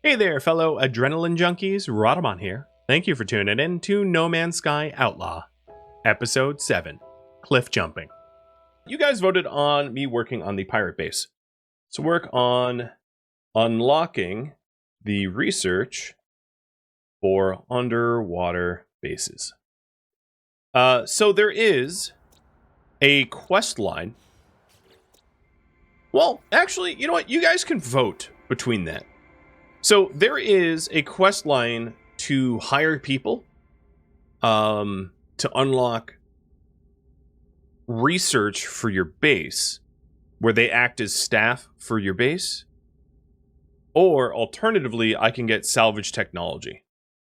Hey there, fellow adrenaline junkies, Rhadamant here. Thank you for tuning in to No Man's Sky Outlaw, Episode 7, Cliff Jumping. You guys voted on me working on the pirate base. So work on unlocking the research for underwater bases. So there is a quest line. Well, actually, you know what? You guys can vote between that. So there is a quest line to hire people to unlock research for your base, where they act as staff for your base. Or alternatively, I can get salvage technology.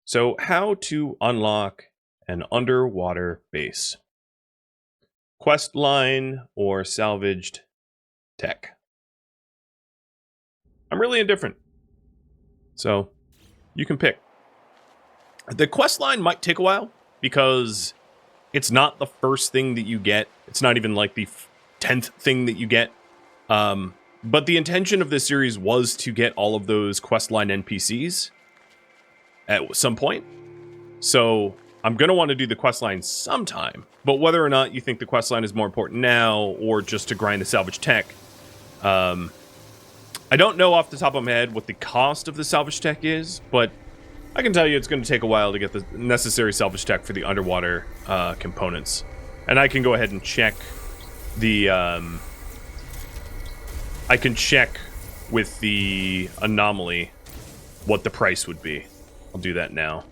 So how to unlock an underwater base. Quest line or salvaged tech. I'm really indifferent. So, you can pick. The quest line might take a while, because it's not the first thing that you get. It's not even like the 10th thing that you get. But the intention of this series was to get all of those quest line NPCs at some point. So, I'm going to want to do the quest line sometime. But whether or not you think the quest line is more important now, or just to grind the salvage tech, I don't know off the top of my head what the cost of the salvage tech is, but I can tell you it's going to take a while to get the necessary salvage tech for the underwater components. And I can go ahead and check the... I can check with the anomaly what the price would be. I'll do that now.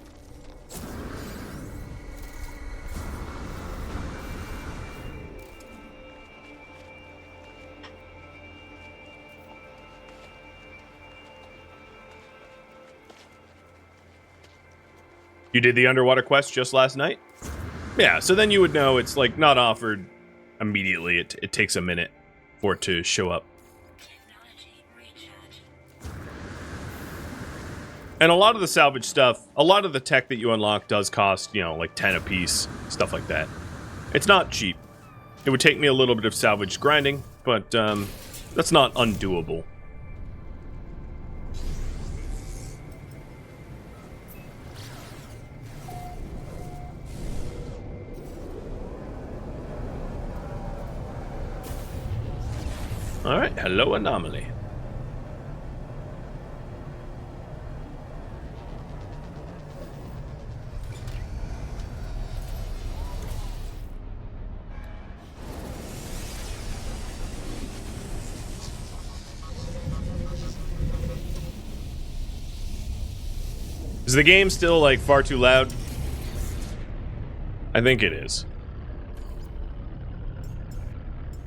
You did the underwater quest just last night? Yeah, so then you would know it's like not offered immediately. It takes a minute for it to show up. And a lot of the salvage stuff, a lot of the tech that you unlock does cost, like 10 a piece, stuff like that. It's not cheap. It would take me a little bit of salvage grinding, but that's not undoable. Alright, hello anomaly. Is the game still, like, far too loud? I think it is.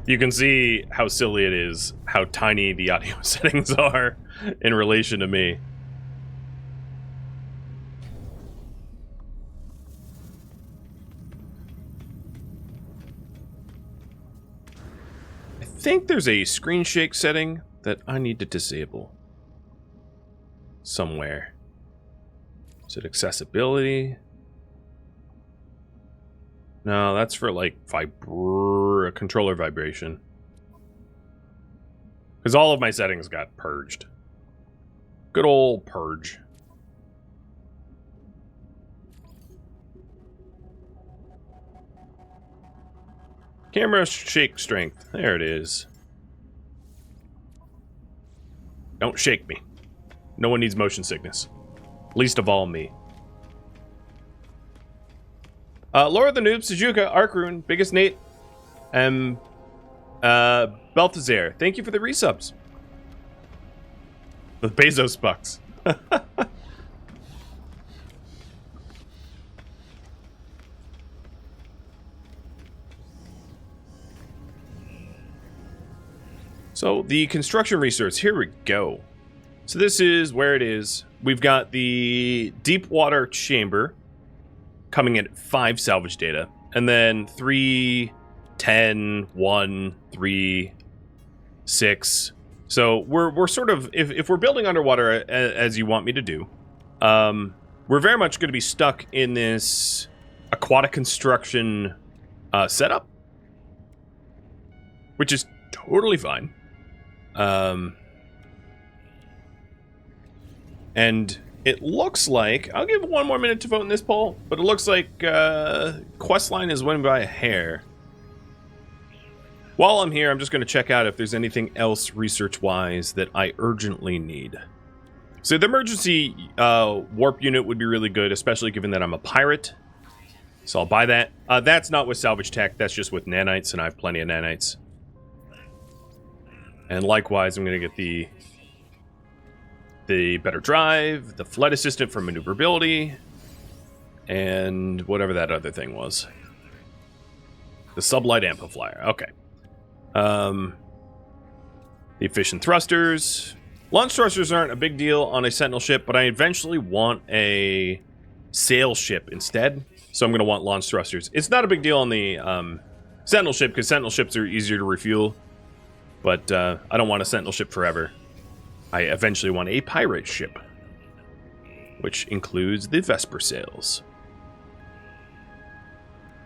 You can see how silly it is, how tiny the audio settings are in relation to me. I think there's a screen shake setting that I need to disable somewhere. Is it accessibility? No, that's for like controller vibration. Because all of my settings got purged. Good old purge. Camera shake strength. There it is. Don't shake me. No one needs motion sickness. Least of all me. Laura the Noob, Sujuka, Arkrune, Biggest Nate, and Balthazar. Thank you for the resubs. The Bezos bucks. So, the construction research, here we go. So this is where it is. We've got the deep water chamber coming in at 5 salvage data, and then 3, 10, 1, 3, 6. So we're sort of, if we're building underwater as you want me to do, we're very much going to be stuck in this aquatic construction setup, which is totally fine. And it looks like, I'll give 1 more minute to vote in this poll, but it looks like Questline is winning by a hair. While I'm here, I'm just going to check out if there's anything else research-wise that I urgently need. So the emergency warp unit would be really good, especially given that I'm a pirate. So I'll buy that. That's not with salvage tech, that's just with nanites, and I have plenty of nanites. And likewise, I'm going to get the better drive, the flight assistant for maneuverability, and whatever that other thing was. The sublight amplifier. Okay. The efficient thrusters. Launch thrusters aren't a big deal on a sentinel ship, but I eventually want a sail ship instead. So I'm going to want launch thrusters. It's not a big deal on the sentinel ship, because sentinel ships are easier to refuel. But I don't want a sentinel ship forever. I eventually want a pirate ship, which includes the Vesper sails.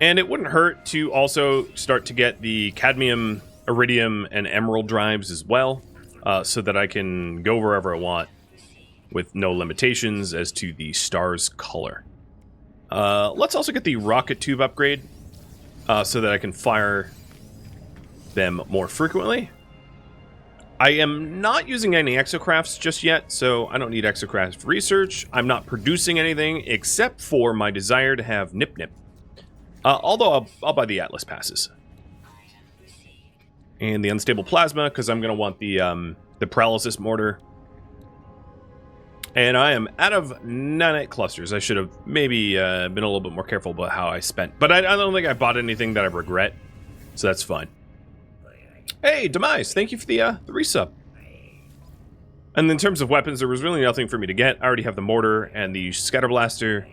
And it wouldn't hurt to also start to get the cadmium, iridium, and emerald drives as well, so that I can go wherever I want with no limitations as to the star's color. Let's also get the rocket tube upgrade, so that I can fire them more frequently. I am not using any exocrafts just yet, so I don't need exocraft research. I'm not producing anything except for my desire to have Nip Nip. Although I'll buy the Atlas passes. And the unstable plasma, because I'm going to want the paralysis mortar. And I am out of nanite clusters. I should have maybe been a little bit more careful about how I spent. But I don't think I bought anything that I regret, so that's fine. Hey, Demise, thank you for the resub. And in terms of weapons, there was really nothing for me to get. I already have the mortar and the scatter blaster.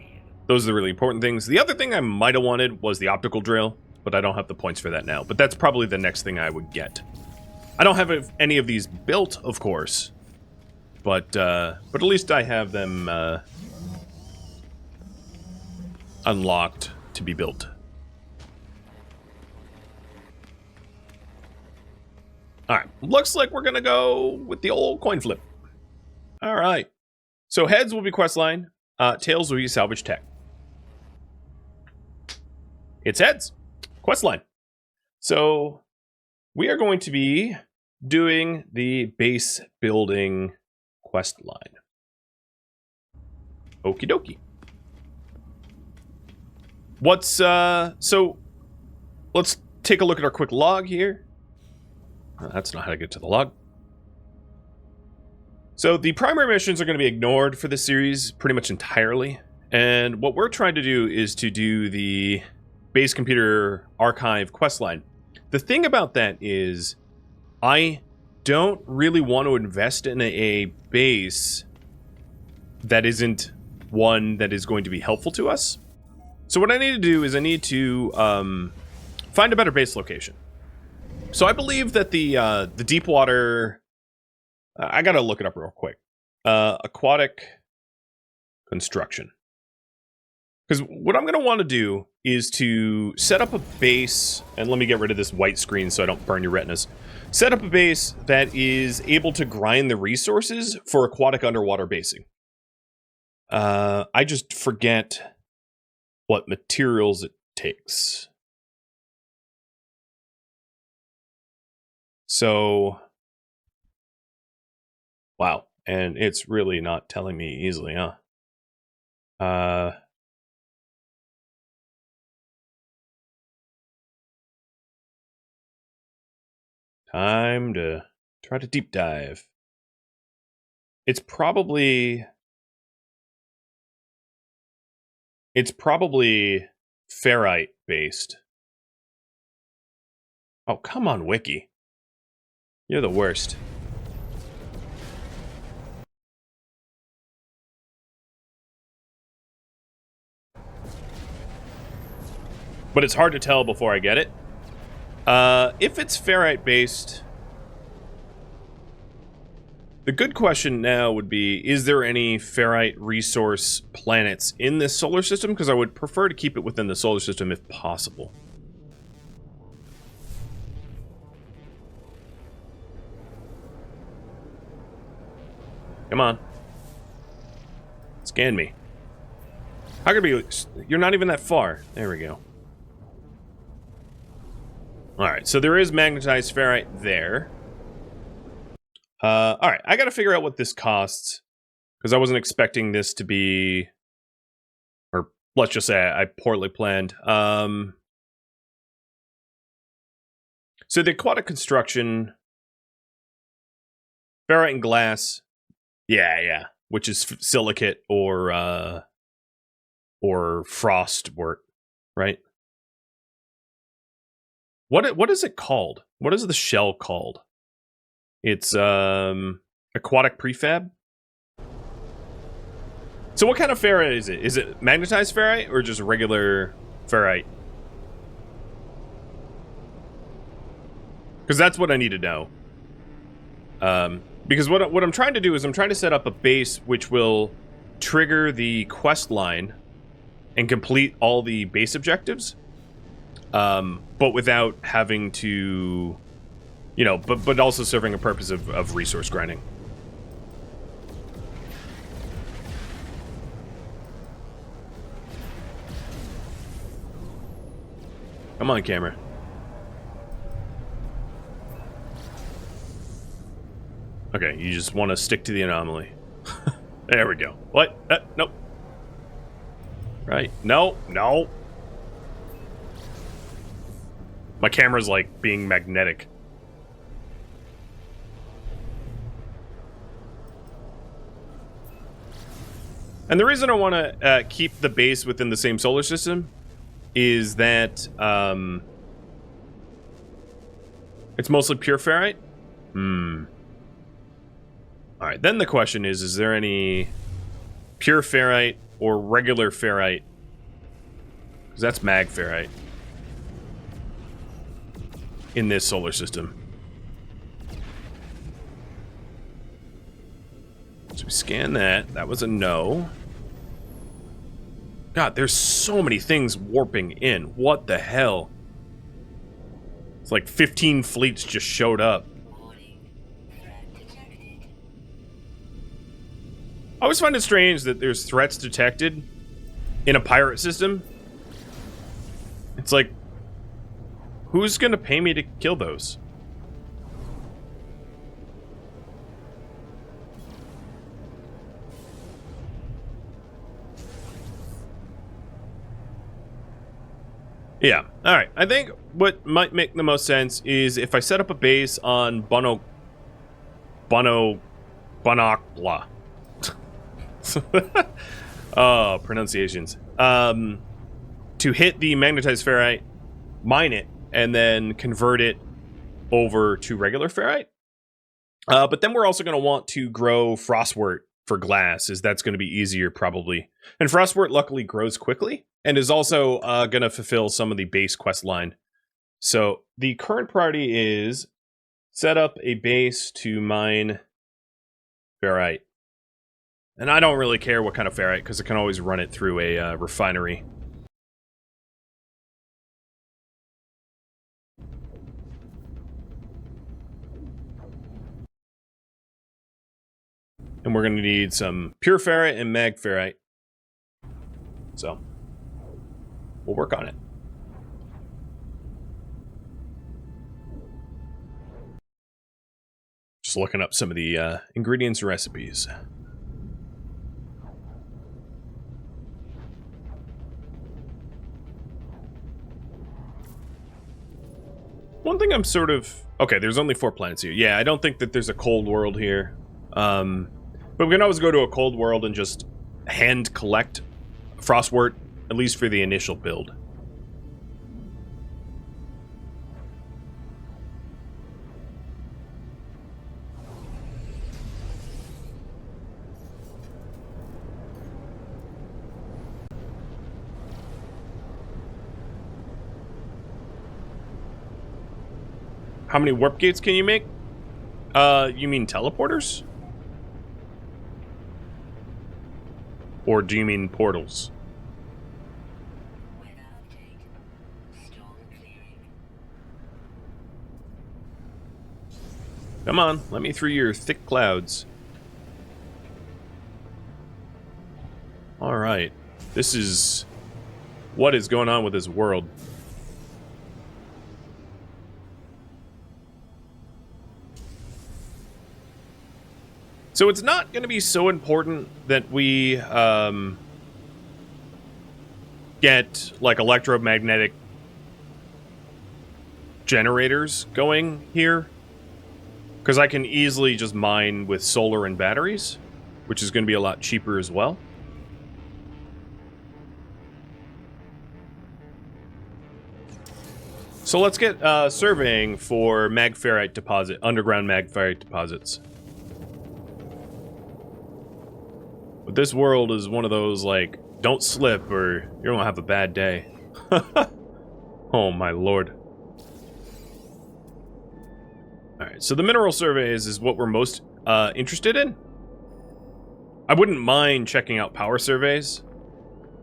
Those are the really important things. The other thing I might have wanted was the optical drill, but I don't have the points for that now. But that's probably the next thing I would get. I don't have any of these built, of course, but at least I have them unlocked to be built. Alright, looks like we're gonna go with the old coin flip. Alright. So heads will be questline, tails will be salvage tech. It's heads. Questline. So we are going to be doing the base building quest line. Okie dokie. So let's take a look at our quick log here. That's not how to get to the log. So the primary missions are going to be ignored for this series pretty much entirely. And what we're trying to do is to do the base computer archive questline. The thing about that is I don't really want to invest in a base that isn't one that is going to be helpful to us. So what I need to do is I need to find a better base location. So I believe that the deep water, I gotta look it up real quick. Aquatic construction. Because what I'm gonna want to do is to set up a base, and let me get rid of this white screen so I don't burn your retinas. Set up a base that is able to grind the resources for aquatic underwater basing. I just forget what materials it takes. So, wow, and it's really not telling me easily, huh? Time to try to deep dive. It's probably ferrite based. Oh, come on, Wiki. You're the worst. But it's hard to tell before I get it. If it's ferrite based, the good question now would be, is there any ferrite resource planets in this solar system? Because I would prefer to keep it within the solar system if possible. Come on. Scan me. How could be? You're not even that far. There we go. Alright, so there is magnetized ferrite there. Alright, I gotta figure out what this costs. Because I wasn't expecting this to be... Or, let's just say I poorly planned. So the aquatic construction... Ferrite and glass. Yeah. Which is silicate or frost work, right? What is it called? What is the shell called? It's aquatic prefab. So what kind of ferrite is it? Is it magnetized ferrite or just regular ferrite? Because that's what I need to know. Because what I'm trying to do is I'm trying to set up a base which will trigger the quest line and complete all the base objectives. But without having to, you know, but also serving a purpose of resource grinding. Come on, camera. Okay, you just want to stick to the anomaly. There we go. What? Nope. Right. No. My camera's like being magnetic. And the reason I want to keep the base within the same solar system is that it's mostly pure ferrite. Alright, then the question is there any pure ferrite or regular ferrite? Because that's mag ferrite in this solar system. So we scan that. That was a no. God, there's so many things warping in. What the hell? It's like 15 fleets just showed up. I always find it strange that there's threats detected in a pirate system. It's like, who's gonna pay me to kill those? Yeah, alright. I think what might make the most sense is if I set up a base on Bonocla. Oh, pronunciations. To hit the magnetized ferrite, mine it, and then convert it over to regular ferrite. But then we're also going to want to grow frostwort for glass, as that's going to be easier probably. And frostwort luckily grows quickly, and is also going to fulfill some of the base quest line. So the current priority is set up a base to mine ferrite. And I don't really care what kind of ferrite, because I can always run it through a refinery. And we're going to need some pure ferrite and mag ferrite. So, we'll work on it. Just looking up some of the ingredients and recipes. One thing I'm sort of... Okay, there's only 4 planets here. Yeah, I don't think that there's a cold world here. But we can always go to a cold world and just hand collect frostwort, at least for the initial build. How many warp gates can you make? You mean teleporters? Or do you mean portals? Come on, let me through your thick clouds. Alright. This is what is going on with this world. So it's not going to be so important that we get like electromagnetic generators going here, because I can easily just mine with solar and batteries, which is going to be a lot cheaper as well. So let's get surveying for magferrite deposit, underground magferrite deposits. But this world is one of those, like, don't slip or you're gonna have a bad day. Oh my lord. Alright, so the mineral surveys is what we're most interested in. I wouldn't mind checking out power surveys.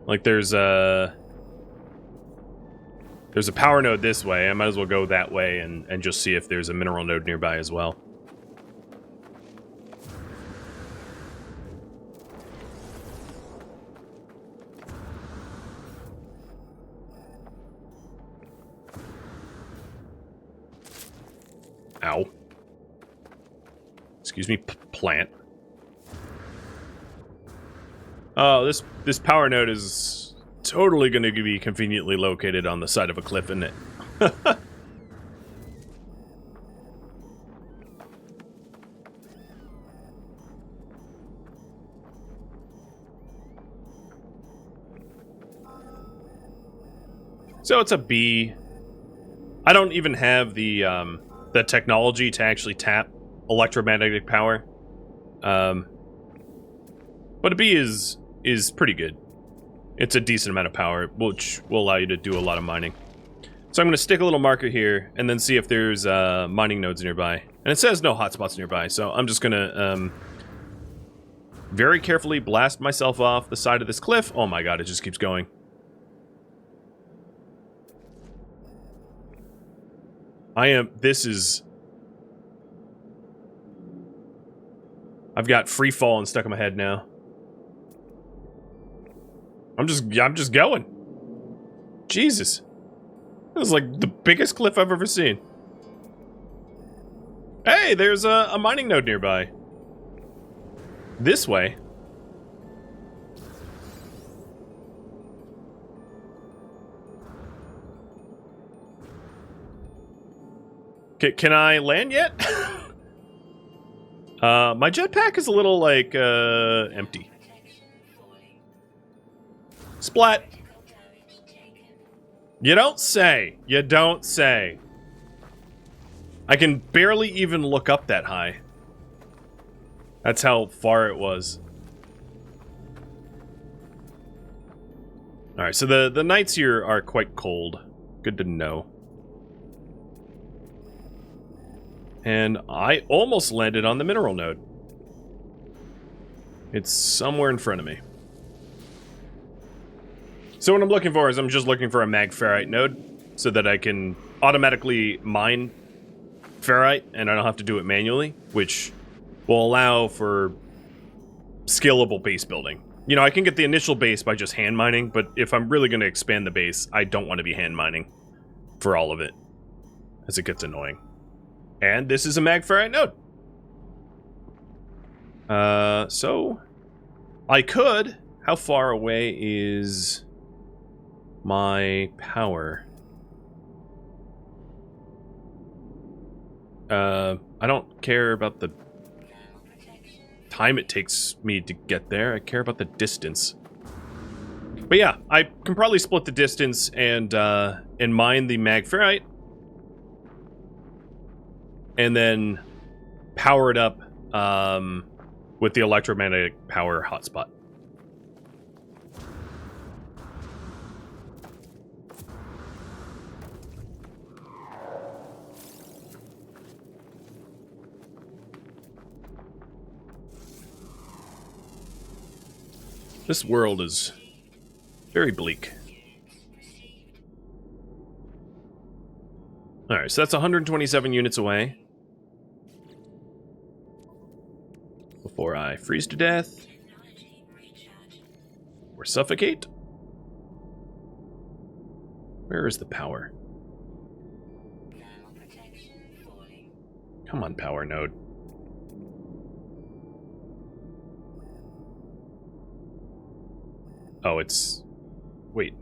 Like, there's a power node this way. I might as well go that way and just see if there's a mineral node nearby as well. Ow. Excuse me, plant. Oh, this power node is totally going to be conveniently located on the side of a cliff, isn't it? So it's a B. I don't even have the technology to actually tap electromagnetic power. But a B is pretty good. It's a decent amount of power, which will allow you to do a lot of mining. So I'm going to stick a little marker here, and then see if there's mining nodes nearby. And it says no hotspots nearby, so I'm just going to very carefully blast myself off the side of this cliff. Oh my god, it just keeps going. I've got free falling stuck in my head now. I'm just going. Jesus. This is like the biggest cliff I've ever seen. Hey, there's a mining node nearby. This way. Can I land yet? My jetpack is a little, like, empty. Splat! You don't say. You don't say. I can barely even look up that high. That's how far it was. Alright, so the nights here are quite cold. Good to know. And I almost landed on the mineral node. It's somewhere in front of me. So what I'm looking for is I'm just looking for a magferrite node so that I can automatically mine ferrite and I don't have to do it manually, which will allow for scalable base building. You know, I can get the initial base by just hand mining, but if I'm really going to expand the base, I don't want to be hand mining for all of it, as it gets annoying. And this is a magferrite node. So I could. How far away is my power? I don't care about the time it takes me to get there. I care about the distance. But yeah, I can probably split the distance and mine the magferrite. And then power it up with the electromagnetic power hotspot. This world is very bleak. Alright, so that's 127 units away. Before I freeze to death. suffocate. Where is the power? Come on, power node. Oh, it's... Wait.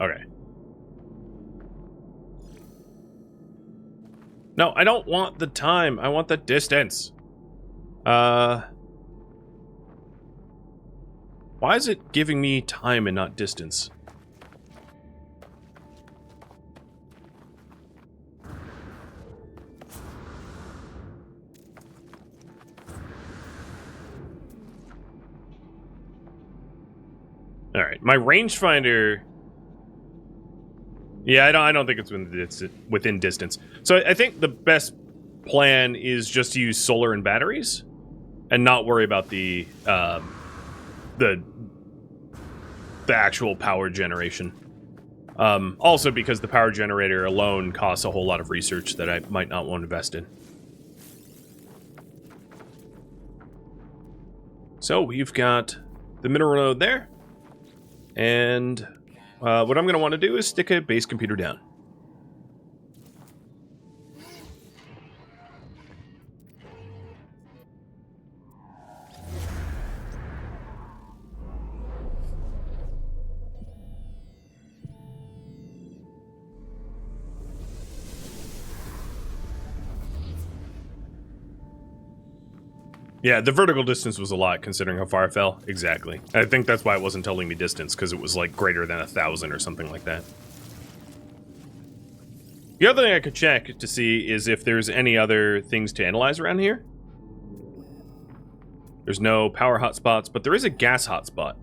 Okay. No, I don't want the time. I want the distance. Why is it giving me time and not distance? All right, my rangefinder. Yeah, I don't think it's within distance. So I think the best plan is just to use solar and batteries, and not worry about the actual power generation. Also, because the power generator alone costs a whole lot of research that I might not want to invest in. So we've got the mineral node there. And what I'm going to want to do is stick a base computer down. Yeah, the vertical distance was a lot, considering how far I fell. Exactly. I think that's why it wasn't telling me distance, because it was, like, greater than 1,000 or something like that. The other thing I could check to see is if there's any other things to analyze around here. There's no power hotspots, but there is a gas hotspot.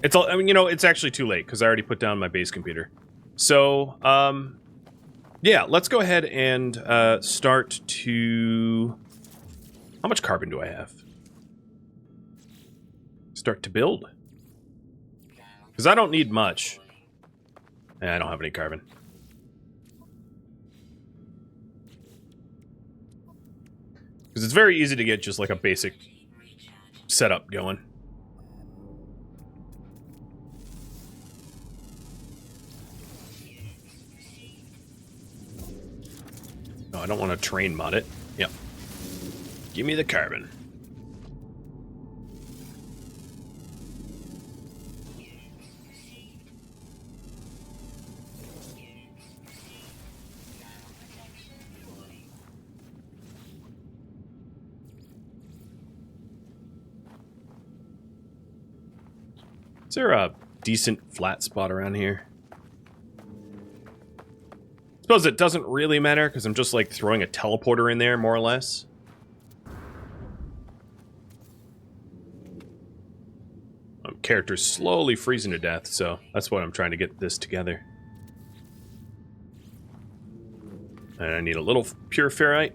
It's all, I mean, you know, it's actually too late, because I already put down my base computer. So, yeah, let's go ahead and start to... How much carbon do I have? Start to build. Because I don't need much. I don't have any carbon. Because it's very easy to get just like a basic setup going. No, I don't want to train mod it. Yep. Give me the carbon. Is there a decent flat spot around here? I suppose it doesn't really matter because I'm just like throwing a teleporter in there, more or less. Character's slowly freezing to death, so that's what I'm trying to get this together. And I need a little pure ferrite.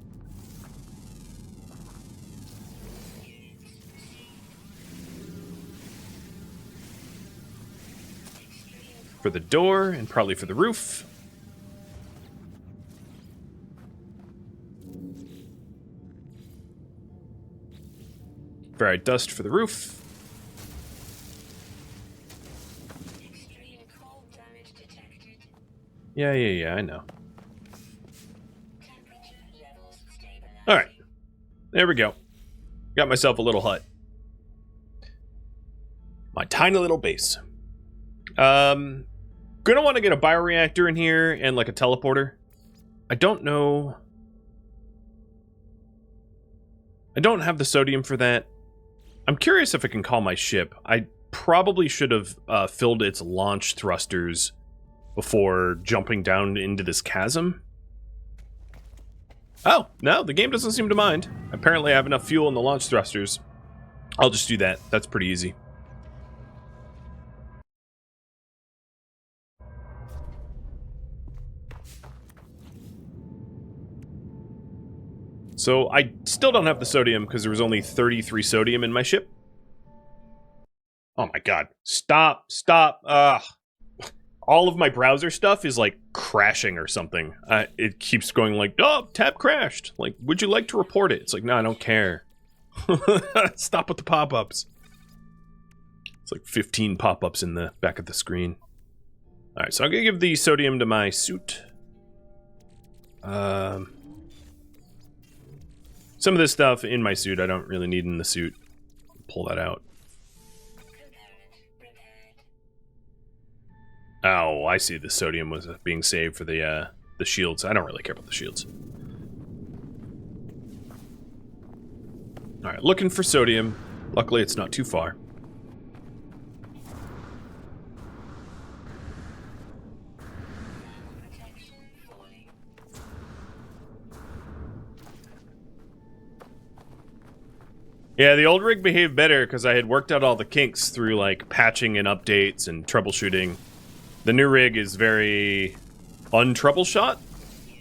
For the door, and probably for the roof. Ferrite dust for the roof. Yeah, I know. Alright. There we go. Got myself a little hut. My tiny little base. Gonna want to get a bioreactor in here and like a teleporter. I don't know. I don't have the sodium for that. I'm curious if I can call my ship. I probably should have filled its launch thrusters before jumping down into this chasm. Oh, no, the game doesn't seem to mind. Apparently I have enough fuel in the launch thrusters. I'll just do that. That's pretty easy. So I still don't have the sodium because there was only 33 sodium in my ship. Oh my god. Stop. Ugh. All of my browser stuff is like crashing or something. It keeps going like, oh, tab crashed. Like, would you like to report it? It's like, no, I don't care. Stop with the pop-ups. It's like 15 pop-ups in the back of the screen. Alright, so I'm going to give the sodium to my suit. Some of this stuff in my suit I don't really need in the suit. Pull that out. Oh, I see. The sodium was being saved for the shields. I don't really care about the shields. Alright, looking for sodium. Luckily, it's not too far. Yeah, the old rig behaved better because I had worked out all the kinks through, like, patching and updates and troubleshooting. The new rig is very untroubleshot,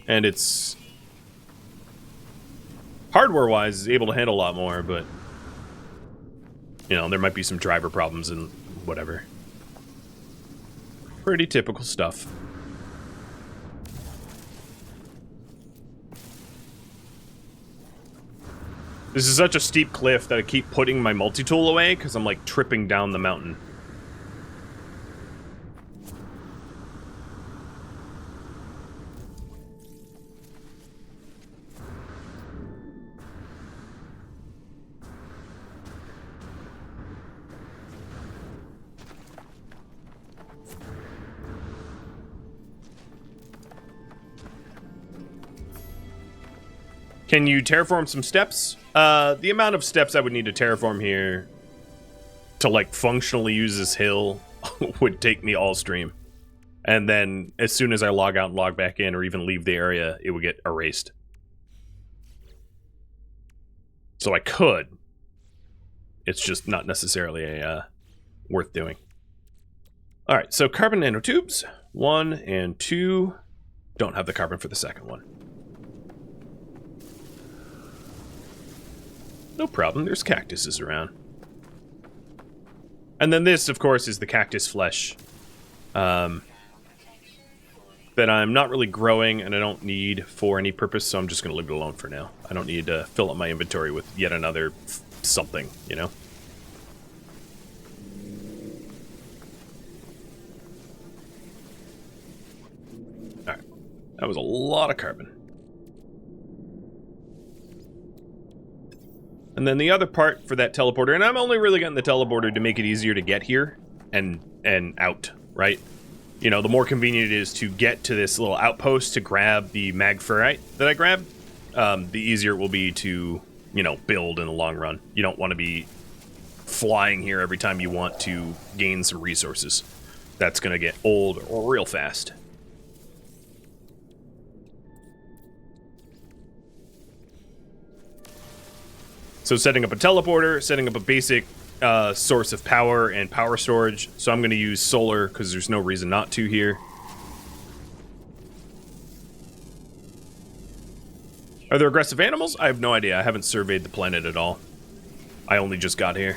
and it's hardware-wise is able to handle a lot more, but you know, there might be some driver problems and whatever. Pretty typical stuff. This is such a steep cliff that I keep putting my multi-tool away because I'm like tripping down the mountain. Can you terraform some steps? The amount of steps I would need to terraform here to, like, functionally use this hill would take me all stream. And then, as soon as I log out and log back in, or even leave the area, it would get erased. So I could. It's just not necessarily a worth doing. Alright, so carbon nanotubes. 1 and 2. Don't have the carbon for the second one. No problem, there's cactuses around. And then this, of course, is the cactus flesh. That I'm not really growing and I don't need for any purpose, so I'm just going to leave it alone for now. I don't need to fill up my inventory with yet another something, you know? Alright, that was a lot of carbon. And then the other part for that teleporter, and I'm only really getting the teleporter to make it easier to get here and out, right? You know, the more convenient it is to get to this little outpost to grab the magferrite that I grabbed, the easier it will be to, you know, build in the long run. You don't want to be flying here every time you want to gain some resources. That's going to get old real fast. So setting up a teleporter, setting up a basic source of power and power storage. So I'm going to use solar because there's no reason not to here. Are there aggressive animals? I have no idea. I haven't surveyed the planet at all. I only just got here.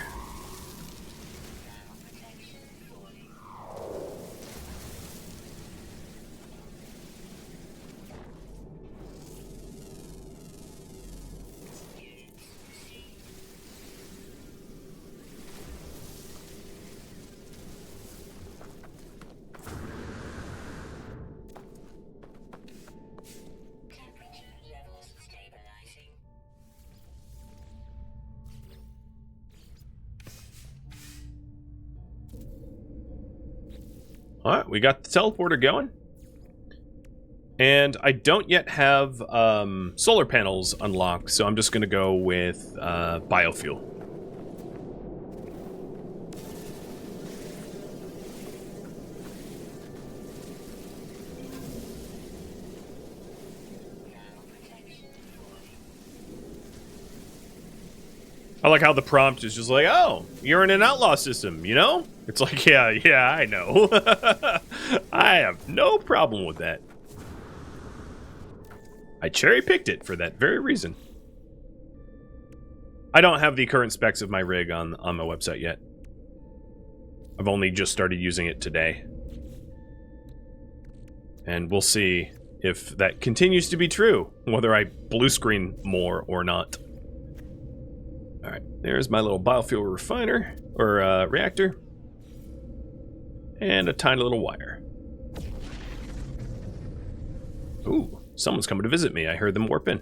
Alright, we got the teleporter going. And I don't yet have solar panels unlocked, so I'm just going to go with biofuel. I like how the prompt is just like, oh, you're in an outlaw system, you know? It's like, yeah, I know. I have no problem with that. I cherry-picked it for that very reason. I don't have the current specs of my rig on my website yet. I've only just started using it today. And we'll see if that continues to be true, whether I blue screen more or not. Alright, there's my little biofuel refiner, or reactor. And a tiny little wire. Ooh, someone's coming to visit me. I heard them warp in.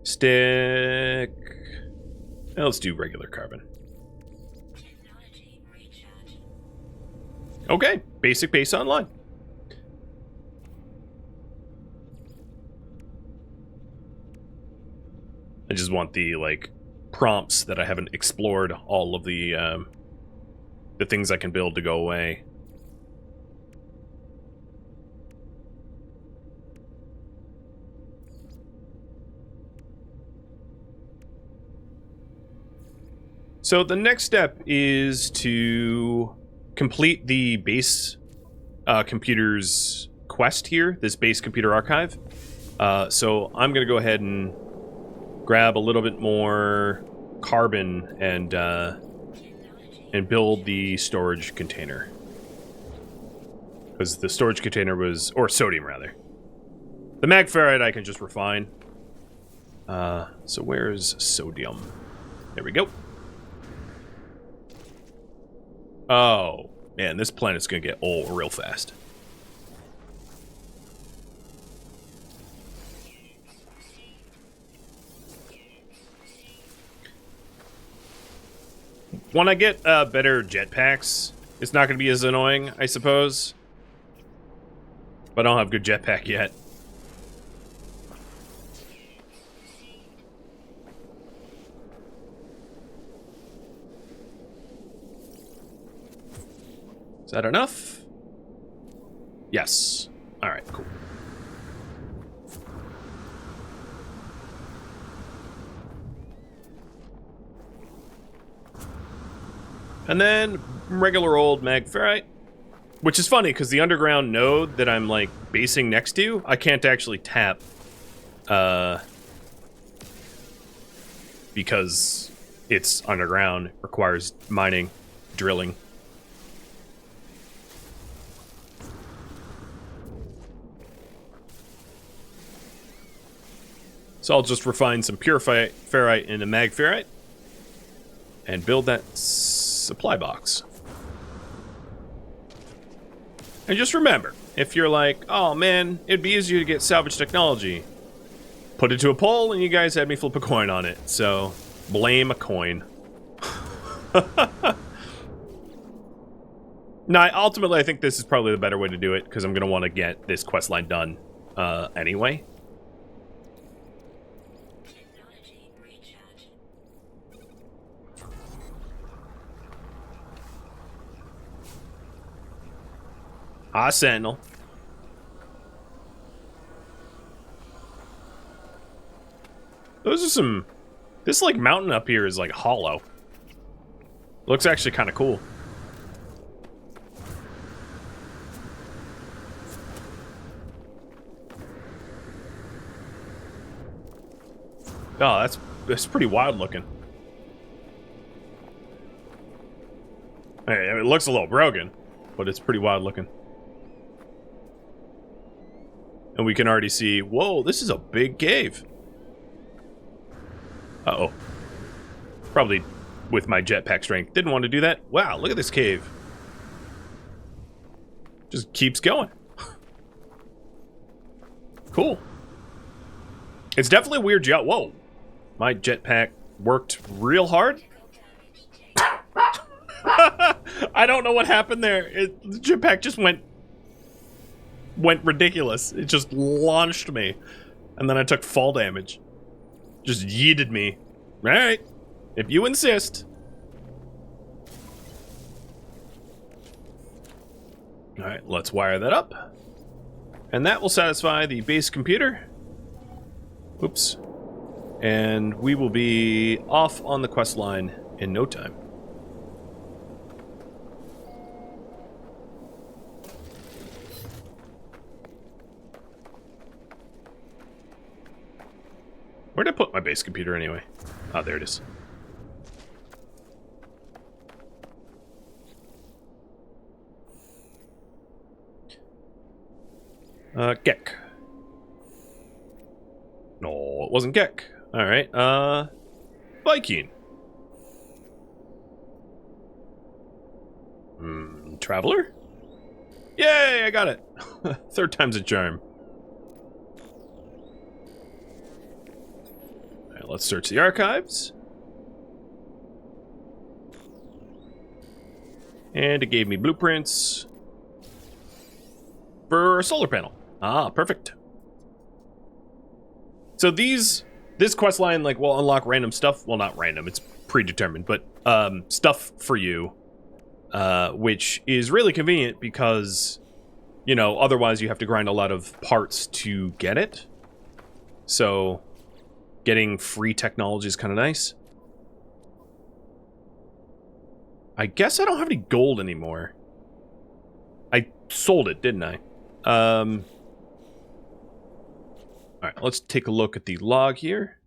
Stick. Let's do regular carbon. Okay, basic base online. I just want the, like, prompts that I haven't explored all of the things I can build to go away. So the next step is to complete the base computer's quest here, this base computer archive. So I'm going to go ahead and grab a little bit more carbon and build the storage container. Because the storage container was, or sodium rather. The mag ferrite I can just refine. So where's sodium? There we go. Oh, man, this planet's gonna get old real fast. When I get better jetpacks, it's not gonna be as annoying, I suppose. But I don't have good jetpack yet. Is that enough? Yes. All right, cool. And then regular old mag ferrite, which is funny because the underground node that I'm like basing next to, I can't actually tap because it's underground, requires mining, drilling. So I'll just refine some pure ferrite into mag ferrite and build that supply box. And just remember, if you're like, oh man, it'd be easier to get salvage technology, put it to a poll and you guys had me flip a coin on it. So blame a coin. No, ultimately I think this is probably the better way to do it because I'm going to want to get this quest line done anyway. Ah, Sentinel. Those are some... This, like, mountain up here is, like, hollow. Looks actually kind of cool. Oh, that's pretty wild looking. Hey, it looks a little broken, but it's pretty wild looking. And we can already see, whoa, this is a big cave. Uh-oh. Probably with my jetpack strength. Didn't want to do that. Wow, look at this cave. Just keeps going. Cool. It's definitely a weird job. Whoa. My jetpack worked real hard. I don't know what happened there. The jetpack just went ridiculous. It just launched me. And then I took fall damage. Just yeeted me. Alright. If you insist. Alright, let's wire that up. And that will satisfy the base computer. Oops. And we will be off on the quest line in no time. Where'd I put my base computer anyway? Oh, there it is. Gek. No, it wasn't Gek. Alright, Viking. Traveler? Yay, I got it. Third time's a charm. All right, let's search the archives. And it gave me blueprints for a solar panel. Ah, perfect. So this quest line, like, will unlock random stuff. Well, not random, it's predetermined, but stuff for you, which is really convenient because, you know, otherwise you have to grind a lot of parts to get it. So getting free technology is kind of nice. I guess I don't have any gold anymore. I sold it, didn't I? Alright, let's take a look at the log here.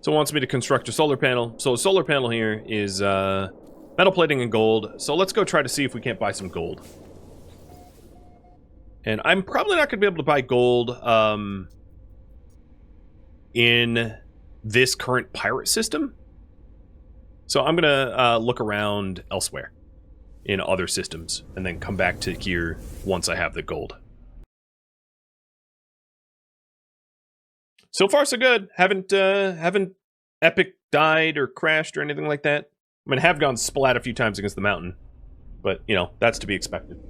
So it wants me to construct a solar panel. So a solar panel here is metal plating and gold. So let's go try to see if we can't buy some gold. And I'm probably not going to be able to buy gold in this current pirate system. So I'm going to look around elsewhere in other systems and then come back to here once I have the gold. So far, so good. Haven't Epic died or crashed or anything like that. I mean, I have gone splat a few times against the mountain, but, you know, that's to be expected.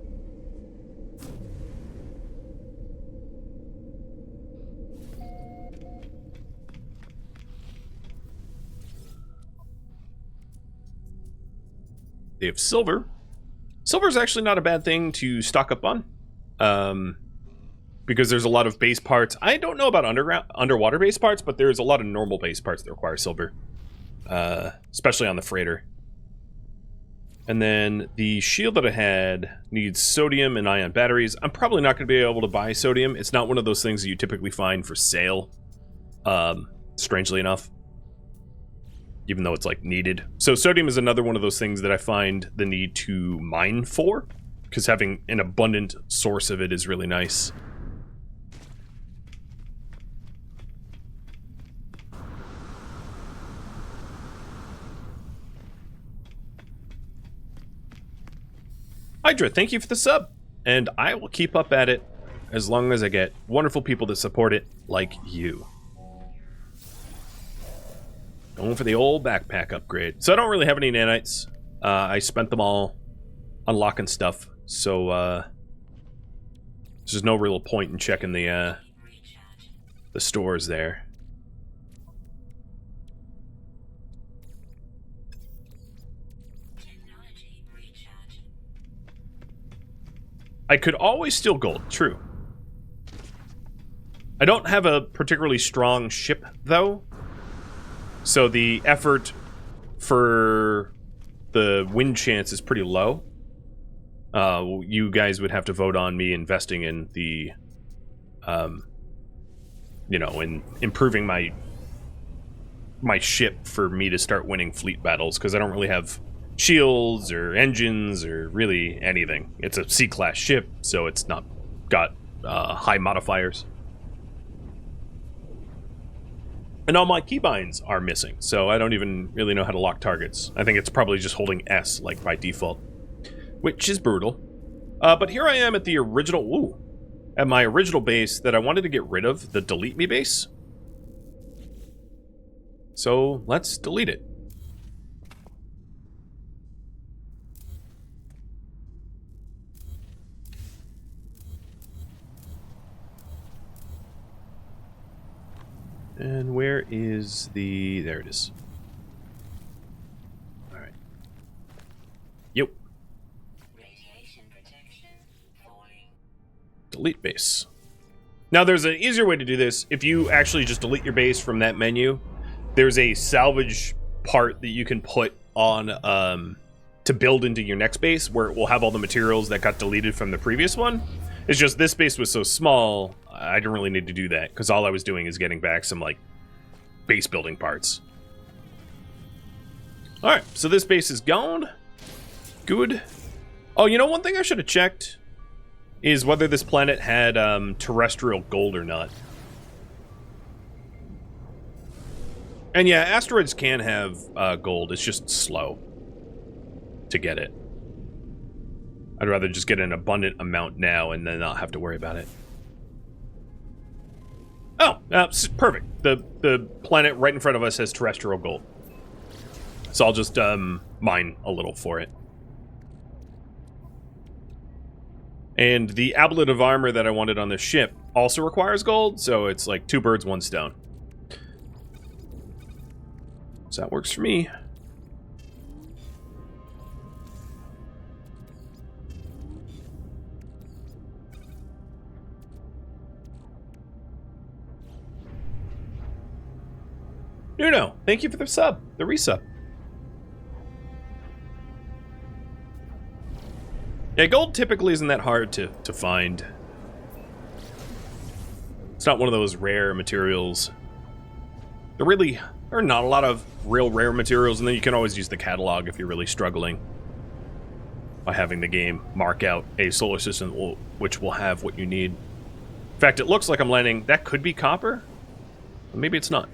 They have silver. Silver is actually not a bad thing to stock up on. Because there's a lot of base parts. I don't know about underwater base parts, but there's a lot of normal base parts that require silver. Especially on the freighter. And then the shield that I had needs sodium and ion batteries. I'm probably not going to be able to buy sodium. It's not one of those things that you typically find for sale. Strangely enough. Even though it's, like, needed. So sodium is another one of those things that I find the need to mine for. Because having an abundant source of it is really nice. Hydra, thank you for the sub. And I will keep up at it as long as I get wonderful people that support it, like you. Going for the old backpack upgrade. So I don't really have any nanites. I spent them all unlocking stuff. So there's no real point in checking the stores there. I could always steal gold, true. I don't have a particularly strong ship, though. So the effort for the win chance is pretty low. You guys would have to vote on me investing in the, you know, in improving my ship for me to start winning fleet battles, because I don't really have shields or engines or really anything. It's a C-class ship, so it's not got high modifiers. And all my keybinds are missing, so I don't even really know how to lock targets. I think it's probably just holding S, like, by default. Which is brutal. But here I am at the original... at my original base that I wanted to get rid of, the delete me base. So, let's delete it. And where is the... there it is. Alright. Yep. Delete base. Now there's an easier way to do this. If you actually just delete your base from that menu, there's a salvage part that you can put on to build into your next base, where it will have all the materials that got deleted from the previous one. It's just this base was so small, I didn't really need to do that, because all I was doing is getting back some, like, base building parts. Alright, so this base is gone. Good. Oh, you know, one thing I should have checked is whether this planet had terrestrial gold or not. And yeah, asteroids can have gold. It's just slow to get it. I'd rather just get an abundant amount now and then not have to worry about it. Oh, perfect. The planet right in front of us has terrestrial gold. So I'll just mine a little for it. And the ablative armor that I wanted on this ship also requires gold, so it's like 2 birds, 1 stone. So that works for me. Nuno, thank you for the sub, the resub. Yeah, gold typically isn't that hard to find. It's not one of those rare materials. There are not a lot of real rare materials, and then you can always use the catalog if you're really struggling by having the game mark out a solar system which will have what you need. In fact, it looks like I'm landing. That could be copper. Maybe it's not.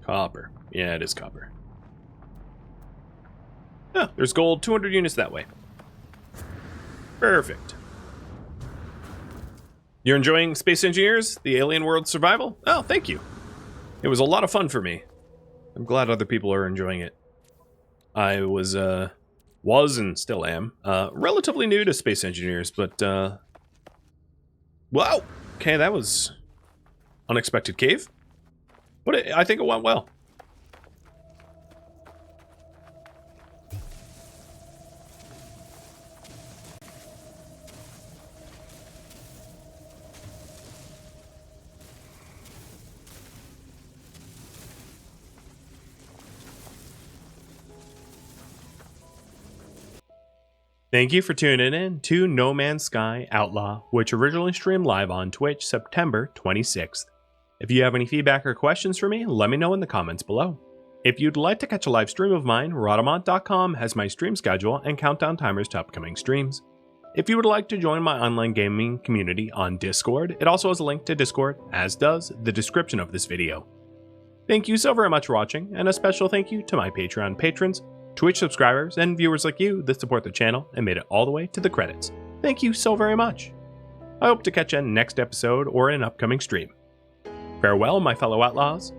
Copper. Yeah, it is copper. Oh, there's gold. 200 units that way. Perfect. You're enjoying Space Engineers, the Alien World Survival? Oh, thank you. It was a lot of fun for me. I'm glad other people are enjoying it. I was and still am, relatively new to Space Engineers, but, wow! Okay, that was unexpected cave. But I think it went well. Thank you for tuning in to No Man's Sky Outlaw, which originally streamed live on Twitch September 26th. If you have any feedback or questions for me, let me know in the comments below. If you'd like to catch a live stream of mine, Rhadamant.com has my stream schedule and countdown timers to upcoming streams. If you would like to join my online gaming community on Discord, it also has a link to Discord, as does the description of this video. Thank you so very much for watching, and a special thank you to my Patreon patrons, Twitch subscribers, and viewers like you that support the channel and made it all the way to the credits. Thank you so very much. I hope to catch you in the next episode or in an upcoming stream. Farewell, my fellow outlaws,